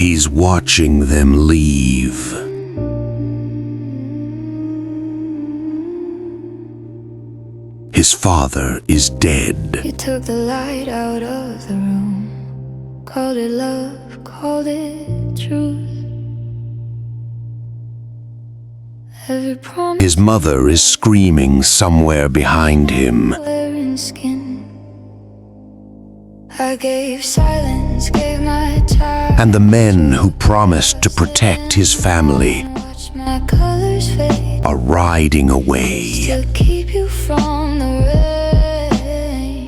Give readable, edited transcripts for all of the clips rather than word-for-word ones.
He's watching them leave. His father is dead. You took the light out of the room, called it love, called it truth. Every promise His mother is screaming somewhere behind him. wearing skin. I gave silence, gave my time. And the men who promised to protect his family Watch my colors fade are riding away. to keep you from the rain.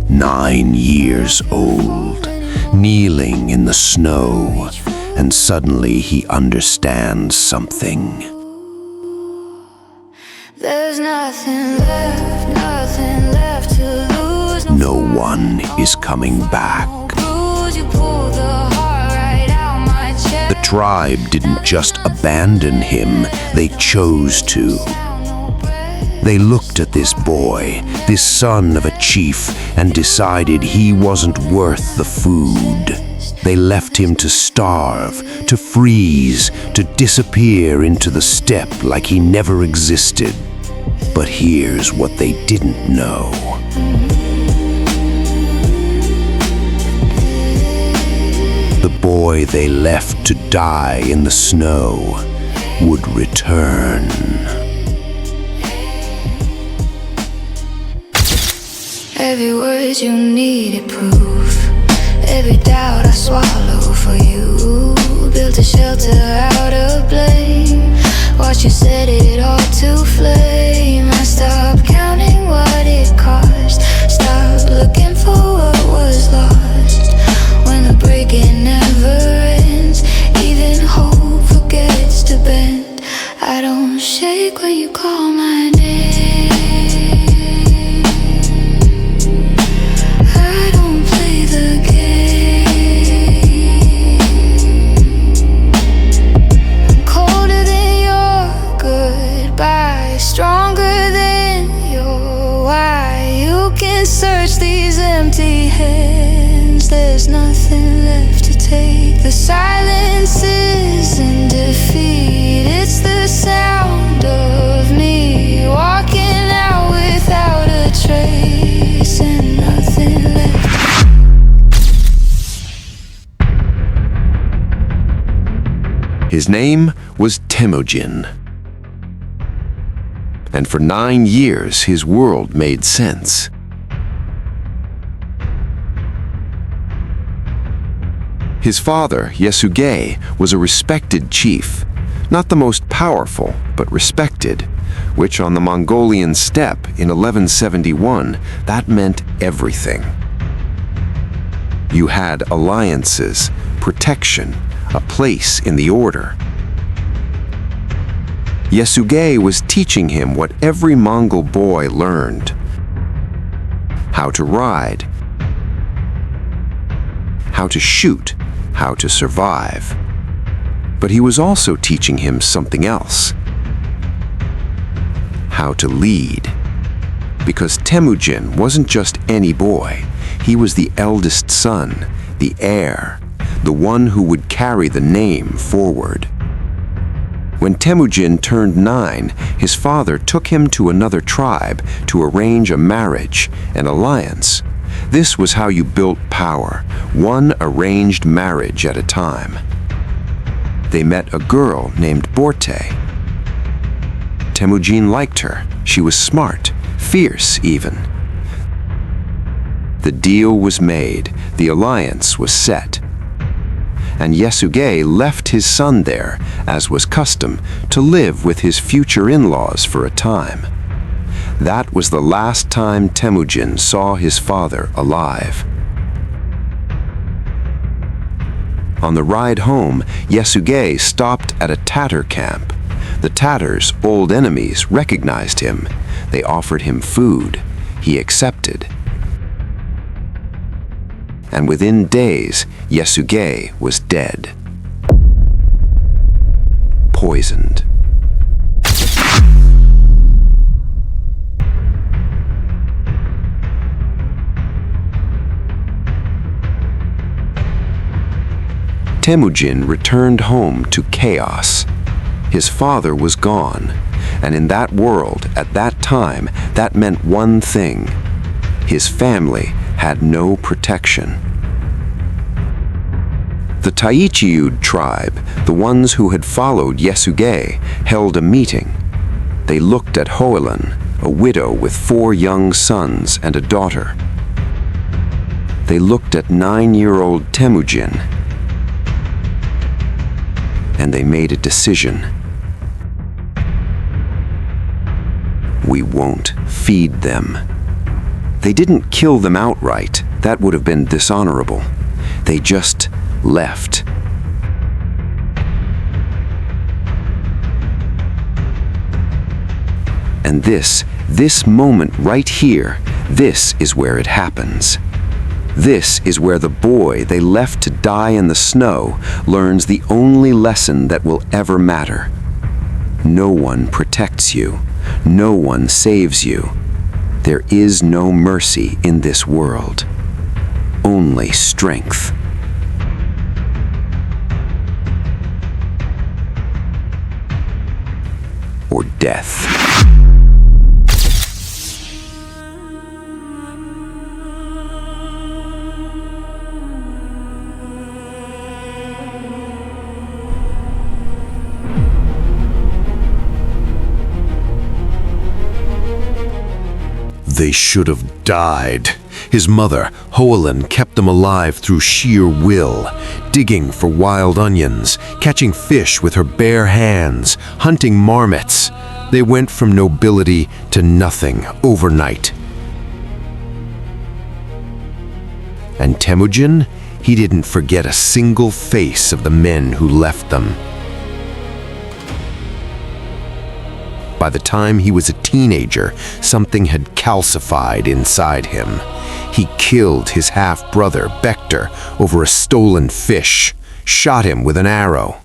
9 years old, kneeling in the snow, and suddenly he understands something. There's nothing left to lose. No one is coming back. Bruise, you pulled the heart right out my chest. The tribe didn't just abandon him, they chose to. They looked at this boy, this son of a chief, and decided he wasn't worth the food. They left him to starve, to freeze, to disappear into the steppe like he never existed. But here's what they didn't know. The boy they left to die in the snow would return. Every word you needed proof. Every doubt I swallow for you. Built a shelter out of blame. Watch you set it all to flame. I stopped counting what it cost. Stopped looking for what was lost. When the breaking never ends, even hope forgets to bend. I don't shake when you call my name. I don't play the game. I'm colder than your goodbye, stronger than your why. You can search these empty hands. There's nothing left to take. The silence isn't defeat. It's the sound of me walking out without a trace and nothing left. His name was Temujin. And for 9 years, his world made sense. His father, Yasuge, was a respected chief, not the most powerful, but respected, which on the Mongolian steppe in 1171, that meant everything. You had alliances, protection, a place in the order. Yasuge was teaching him what every Mongol boy learned: how to ride, how to shoot, how to survive. But he was also teaching him something else: how to lead. Because Temujin wasn't just any boy. He was the eldest son, the heir, the one who would carry the name forward. When Temujin turned 9, his father took him to another tribe to arrange a marriage, an alliance. This was how you built power, one arranged marriage at a time. They met a girl named Borte. Temujin liked her. She was smart, fierce even. The deal was made, the alliance was set. And Yasuge left his son there, as was custom, to live with his future in-laws for a time. That was the last time Temujin saw his father alive. On the ride home, Yasuge stopped at a Tatar camp. The Tatars, old enemies, recognized him. They offered him food. He accepted. And within days, Yasuge was dead. Poisoned. Temujin returned home to chaos. His father was gone, and in that world, at that time, that meant one thing: his family had no protection. The Taichiud tribe, the ones who had followed Yasuge, held a meeting. They looked at Hoelun, a widow with 4 young sons and a daughter. They looked at 9-year-old Temujin, and they made a decision. We won't feed them. They didn't kill them outright. That would have been dishonorable. They just left. And this moment right here, this is where it happens. This is where the boy they left to die in the snow learns the only lesson that will ever matter. No one protects you. No one saves you. There is no mercy in this world. Only strength. Or death. They should have died. His mother, Hoelun, kept them alive through sheer will, digging for wild onions, catching fish with her bare hands, hunting marmots. They went from nobility to nothing overnight. And Temujin, he didn't forget a single face of the men who left them. By the time he was a teenager, something had calcified inside him. He killed his half-brother, Bekter, over a stolen fish, shot him with an arrow.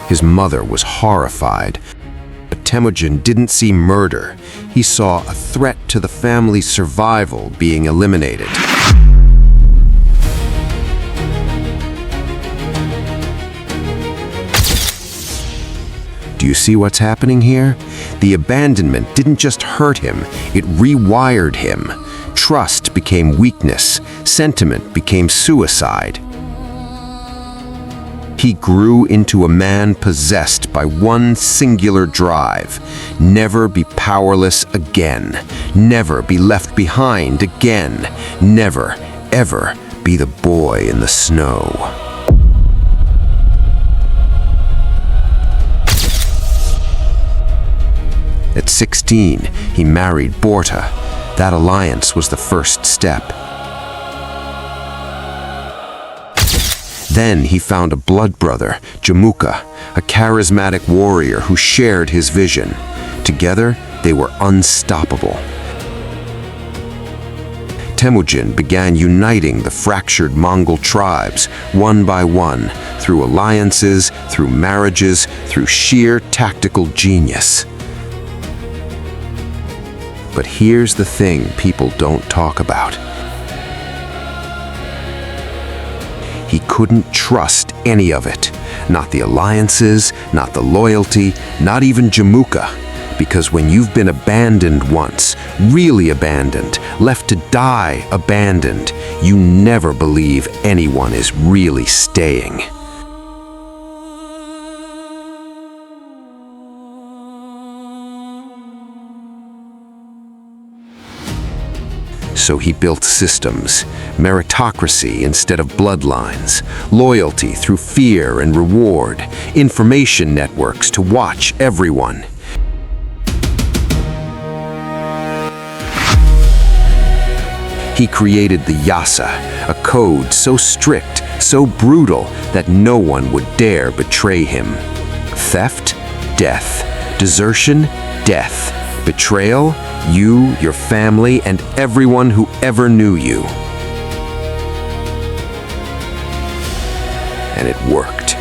His mother was horrified, but Temujin didn't see murder. He saw a threat to the family's survival being eliminated. Do you see what's happening here? The abandonment didn't just hurt him, it rewired him. Trust became weakness, sentiment became suicide. He grew into a man possessed by one singular drive: never be powerless again, never be left behind again, never, ever be the boy in the snow. At 16, he married Borte. That alliance was the first step. Then he found a blood brother, Jamuka, a charismatic warrior who shared his vision. Together, they were unstoppable. Temujin began uniting the fractured Mongol tribes, one by one, through alliances, through marriages, through sheer tactical genius. But here's the thing people don't talk about. He couldn't trust any of it. Not the alliances, not the loyalty, not even Jamuka. Because when you've been abandoned once, really abandoned, left to die abandoned, you never believe anyone is really staying. So he built systems, meritocracy instead of bloodlines, loyalty through fear and reward, information networks to watch everyone. He created the Yasa, a code so strict, so brutal that no one would dare betray him. Theft, death. Desertion, death. Betrayal, you, your family, and everyone who ever knew you. And it worked.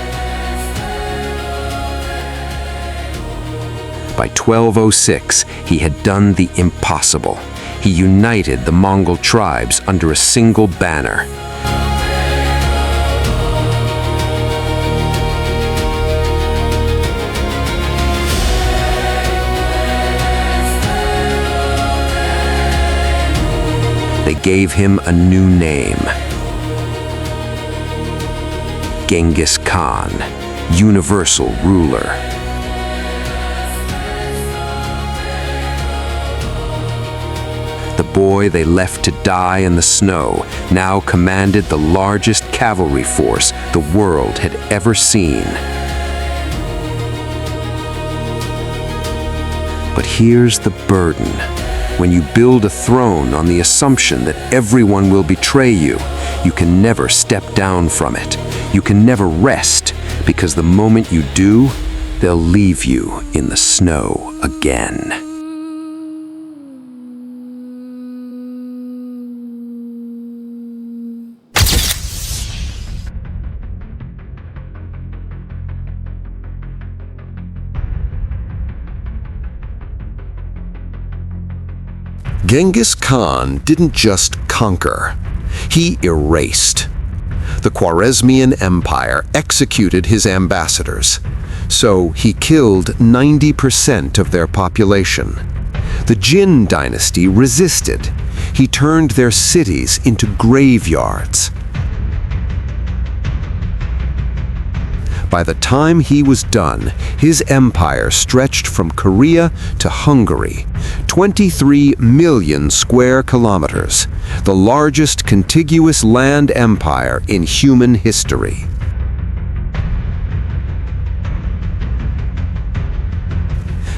By 1206, he had done the impossible. He united the Mongol tribes under a single banner. gave him a new name. Genghis Khan, universal ruler. The boy they left to die in the snow now commanded the largest cavalry force the world had ever seen. But here's the burden. When you build a throne on the assumption that everyone will betray you, you can never step down from it. You can never rest, because the moment you do, they'll leave you in the snow again. Genghis Khan didn't just conquer, he erased. The Khwarezmian Empire executed his ambassadors, so he killed 90% of their population. The Jin dynasty resisted. He turned their cities into graveyards. By the time he was done, his empire stretched from Korea to Hungary, 23 million square kilometers, the largest contiguous land empire in human history.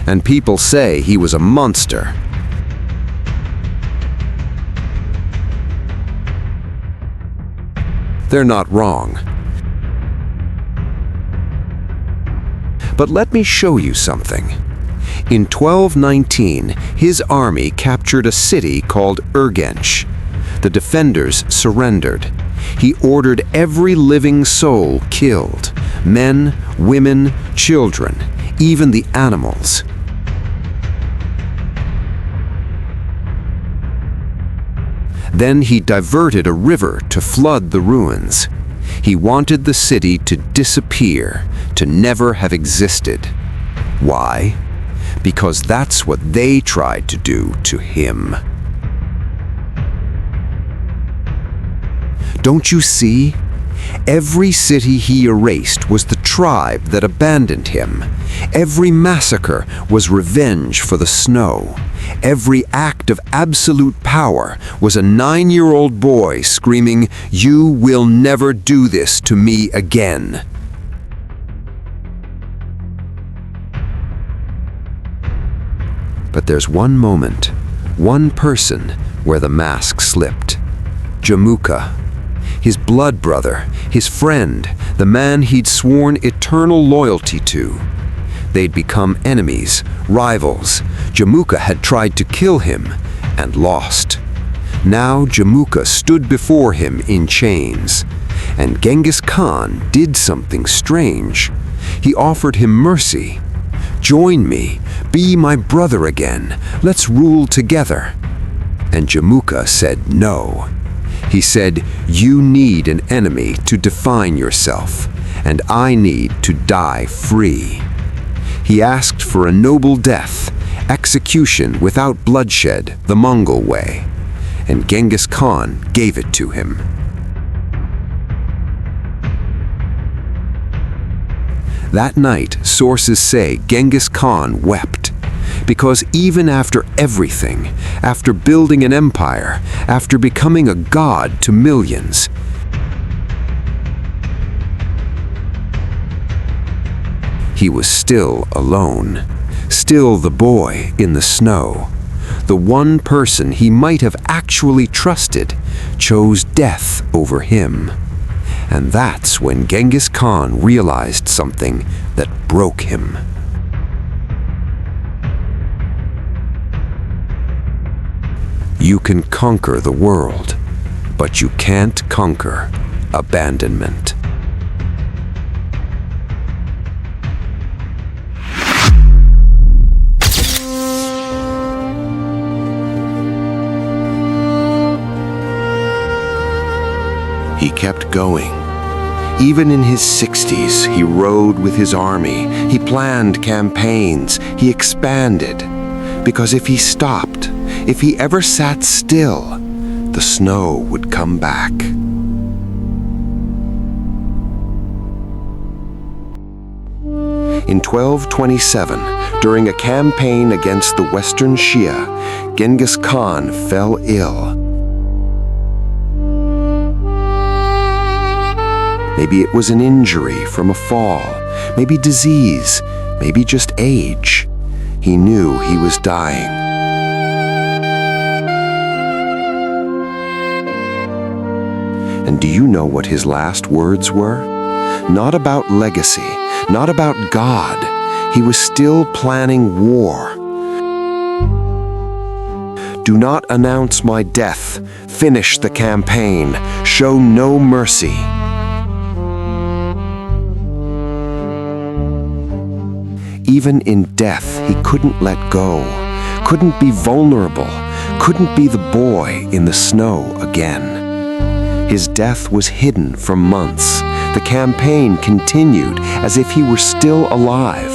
And people say he was a monster. They're not wrong. But let me show you something. In 1219, his army captured a city called Urgench. The defenders surrendered. He ordered every living soul killed, men, women, children, even the animals. Then he diverted a river to flood the ruins. He wanted the city to disappear, to never have existed. Why? Because that's what they tried to do to him. Don't you see? Every city he erased was the tribe that abandoned him. Every massacre was revenge for the snow. Every act of absolute power was a 9-year-old boy screaming, "You will never do this to me again." But there's one moment, one person where the mask slipped. Jamuka. His blood brother, his friend, the man he'd sworn eternal loyalty to. They'd become enemies, rivals. Jamuka had tried to kill him and lost. Now Jamuka stood before him in chains, and Genghis Khan did something strange. He offered him mercy. "Join me, be my brother again, let's rule together." And Jamuka said no. He said, "You need an enemy to define yourself, and I need to die free." He asked for a noble death, execution without bloodshed, the Mongol way, and Genghis Khan gave it to him. That night, sources say Genghis Khan wept, because even after everything, after building an empire, after becoming a god to millions, he was still alone, still the boy in the snow. The one person he might have actually trusted chose death over him. And that's when Genghis Khan realized something that broke him. You can conquer the world, but you can't conquer abandonment. He kept going. Even in his 60s, he rode with his army. He planned campaigns. He expanded. Because if he stopped, if he ever sat still, the snow would come back. In 1227, during a campaign against the Western Xia, Genghis Khan fell ill. Maybe it was an injury from a fall, maybe disease, maybe just age. He knew he was dying. And do you know what his last words were? Not about legacy, not about God. He was still planning war. Do not announce my death. Finish the campaign. Show no mercy. Even in death, he couldn't let go, couldn't be vulnerable, couldn't be the boy in the snow again. His death was hidden for months. The campaign continued as if he were still alive.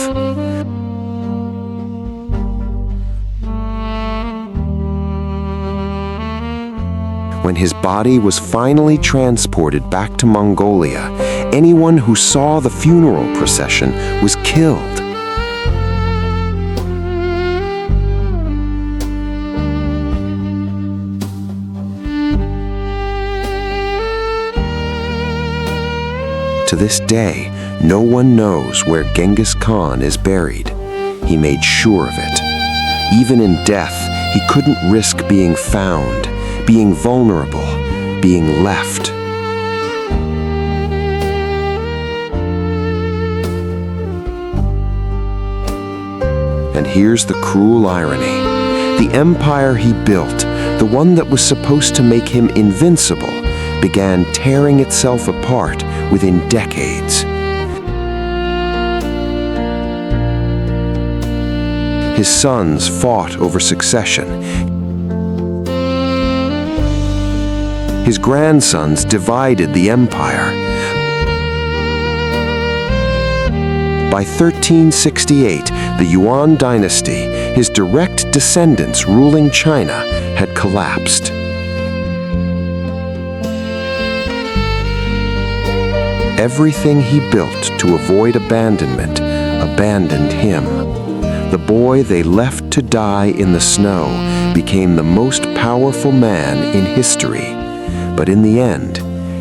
When his body was finally transported back to Mongolia, anyone who saw the funeral procession was killed. To this day, no one knows where Genghis Khan is buried. He made sure of it. Even in death, he couldn't risk being found, being vulnerable, being left. And here's the cruel irony. The empire he built, the one that was supposed to make him invincible, began tearing itself apart within decades. His sons fought over succession. His grandsons divided the empire. By 1368, the Yuan dynasty, his direct descendants ruling China, had collapsed. Everything he built to avoid abandonment abandoned him. The boy they left to die in the snow became the most powerful man in history. But in the end,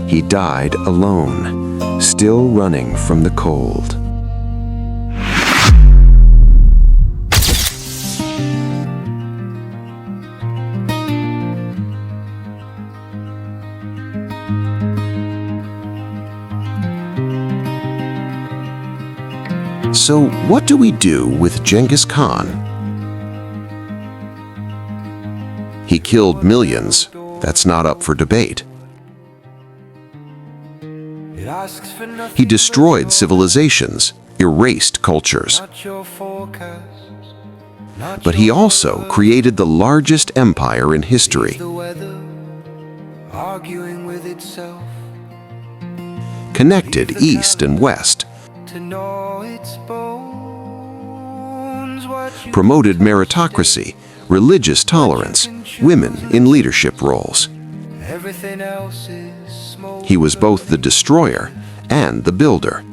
he died alone, still running from the cold. So what do we do with Genghis Khan? He killed millions. That's not up for debate. He destroyed civilizations, erased cultures. But he also created the largest empire in history. Connected East and West. Promoted meritocracy, religious tolerance, women in leadership roles. He was both the destroyer and the builder,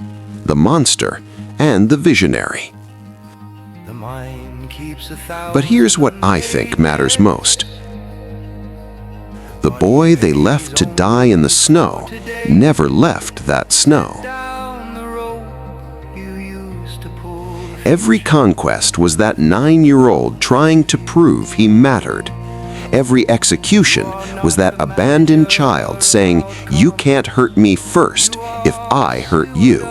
the monster and the visionary. But here's what I think matters most. The boy they left to die in the snow never left that snow. Every conquest was that 9-year-old trying to prove he mattered. Every execution was that abandoned child saying, "You can't hurt me first if I hurt you."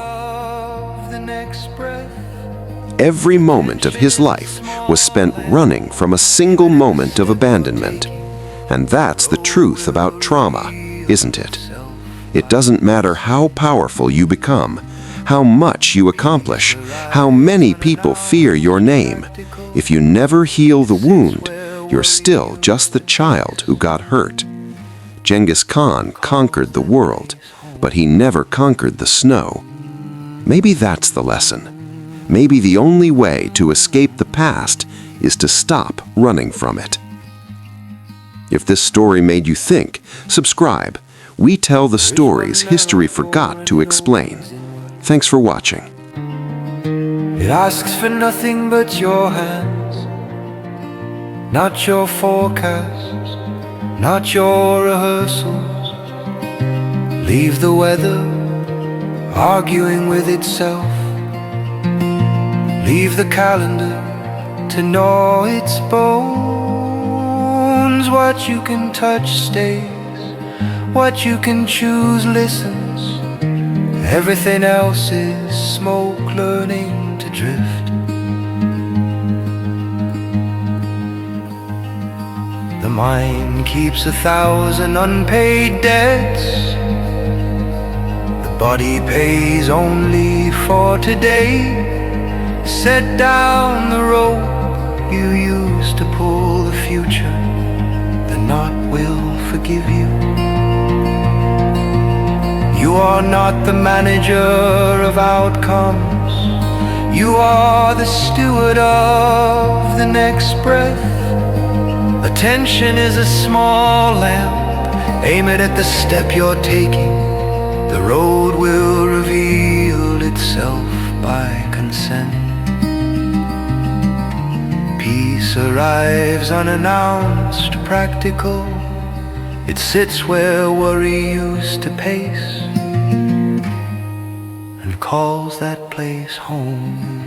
Every moment of his life was spent running from a single moment of abandonment. And that's the truth about trauma, isn't it? It doesn't matter how powerful you become, how much you accomplish, how many people fear your name. If you never heal the wound, you're still just the child who got hurt. Genghis Khan conquered the world, but he never conquered the snow. Maybe that's the lesson. Maybe the only way to escape the past is to stop running from it. If this story made you think, subscribe. We tell the stories history forgot to explain. Thanks for watching. It asks for nothing but your hands, not your forecasts, not your rehearsals. Leave the weather arguing with itself. Leave the calendar to know its bones. What you can touch stays, what you can choose listens. Everything else is smoke learning to drift. The mind keeps 1,000 unpaid debts. The body pays only for today. Set down the rope you used to pull the future. The knot will forgive you. You are not the manager of outcomes. You are the steward of the next breath. Attention is a small lamp. Aim it at the step you're taking. The road will reveal itself by consent. Peace arrives unannounced, practical. It sits where worry used to pace and calls that place home.